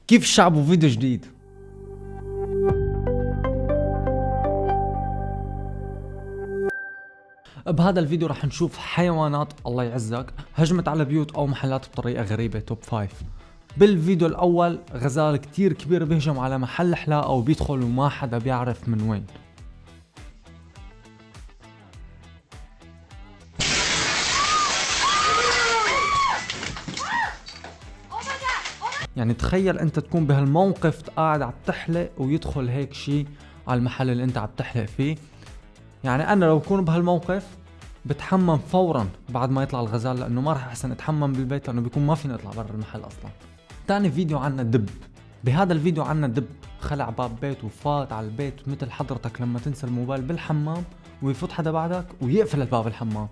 كيف الشعب وفيديو جديد. بهذا الفيديو رح نشوف حيوانات الله يعزك هجمت على بيوت او محلات بطريقة غريبة. توب 5. بالفيديو الاول غزال كتير كبير بيهجم على محل حلاقة وبيدخل وما حدا بيعرف من وين. يعني تخيل انت تكون بهالموقف قاعد عم تحلق ويدخل هيك شي على المحل اللي انت عم تحلق فيه. يعني انا لو اكون بهالموقف بتحمم فورا بعد ما يطلع الغزال، لانه ما راح احسن اتحمم بالبيت لانه بيكون ما فيني اطلع برا المحل اصلا. تاني فيديو عنا دب. بهذا الفيديو عنا دب خلع باب بيت وفات على البيت مثل حضرتك لما تنسى الموبايل بالحمام ويفوت حدا بعدك ويقفل الباب الحمام.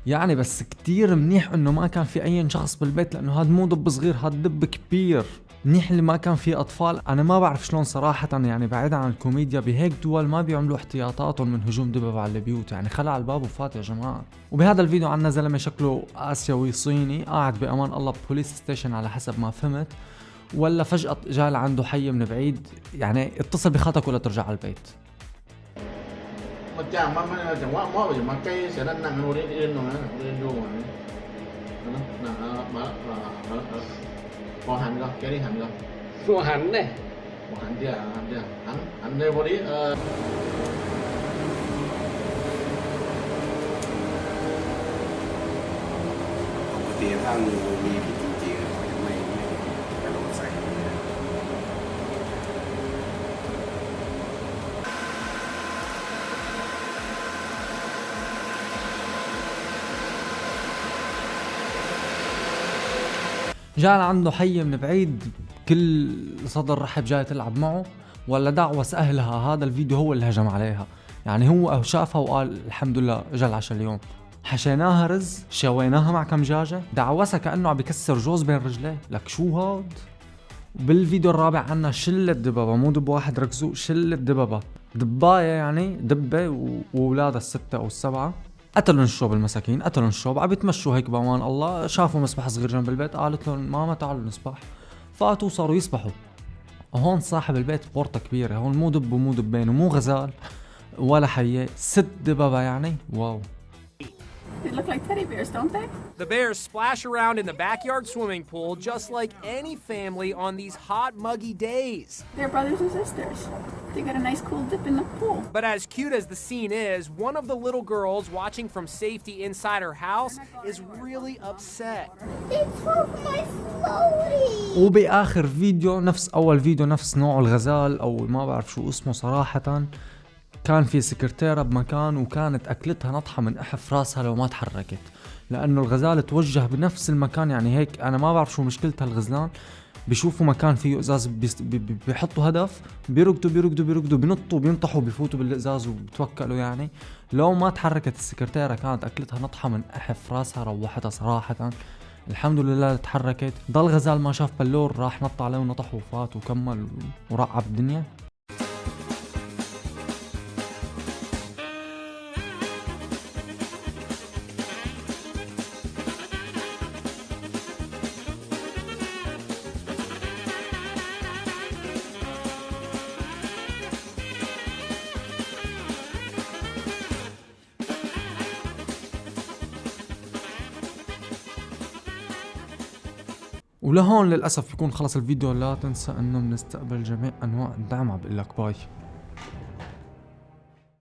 يعني بس كتير منيح انه ما كان في اي شخص بالبيت، لانه هاد مو دب صغير، هاد دب كبير. منيح اللي ما كان في اطفال. انا ما بعرف شلون صراحة، يعني بعيدا عن الكوميديا بهيك دول ما بيعملوا احتياطاتهم من هجوم دبب على البيوت. يعني خلع الباب وفات يا جماعة. وبهذا الفيديو عنا زلمة شكله اسيوي صيني قاعد بامان الله ببوليس ستيشن على حسب ما فهمت، ولا فجأة جاء عنده حي من بعيد. يعني اتصل بخاتك ولا ترجع على البيت. chẳng mà chẳng qua mỗi chỉ mà cây sẽ nặng nặng đi lên rồi lên vô mà nó nặng mà bỏ hẳn rồi cái đi hẳn rồi Của hắn này. bỏ hẳn đi hẳn lên vô đi tiền thangมีผิดจริงๆเขาจะไม่กระโดดใส่ جاء عنده حي من بعيد كل صدر رحب جاي تلعب معه، ولا دعوس أهلها. هذا الفيديو هو اللي هجم عليها. يعني هو شافها وقال الحمد لله اجى العشاء اليوم. حشيناها رز، شويناها مع كم دجاجة، دعوسها كأنه عم بكسر جوز بين رجليه. لك شو هاد؟ بالفيديو الرابع عنا شلة دببة، مو دب واحد، ركزوا، شلة دببة، دباية يعني دبة وولادها الستة أو السبعة. قتلوا الشوب المساكين، قتلوا الشوب، عم يتمشوا هيك بامان الله، شافوا مسبح صغير جنب البيت، قالت لهم ماما تعالوا نسبح، فاتوا صاروا يسبحوا. هون صاحب البيت بورطة كبيرة، هون مو دب ومو دبين ومو غزال ولا حية، 6 دببة يعني. واو. They look like teddy bears, don't they? The bears splash around in the backyard swimming pool just like any family on these hot, muggy days. They're brothers and sisters. They got a nice cool dip in the pool. But as cute as the scene is, one of the little girls watching from safety inside her house is really upset. They took my floaty. وبآخر فيديو نفس أول فيديو، نفس نوع الغزال أو ما بعرف شو اسمه صراحة، كان في سكرتيرة بمكان وكانت أكلتها نطحة من أحف راسها لو ما تحركت، لأنه الغزال توجه بنفس المكان. يعني هيك أنا ما بعرف شو مشكلتها الغزلان، بيشوفوا مكان فيه إزاز بيحطوا هدف، بيركضوا بينطوا بينطحوا بيفوتوا بالإزاز وبتوكلوا. يعني لو ما تحركت السكرتيرة كانت أكلتها نطحة من أحف راسها، روحتها صراحة. الحمد لله تحركت. ضل غزال ما شاف بلور راح نط عليه ونطح وفات وكمل ورعب الدنيا. ولهون للأسف بيكون خلص الفيديو. لا تنسى انه بنستقبل جميع انواع الدعم. عم بقول لك باي.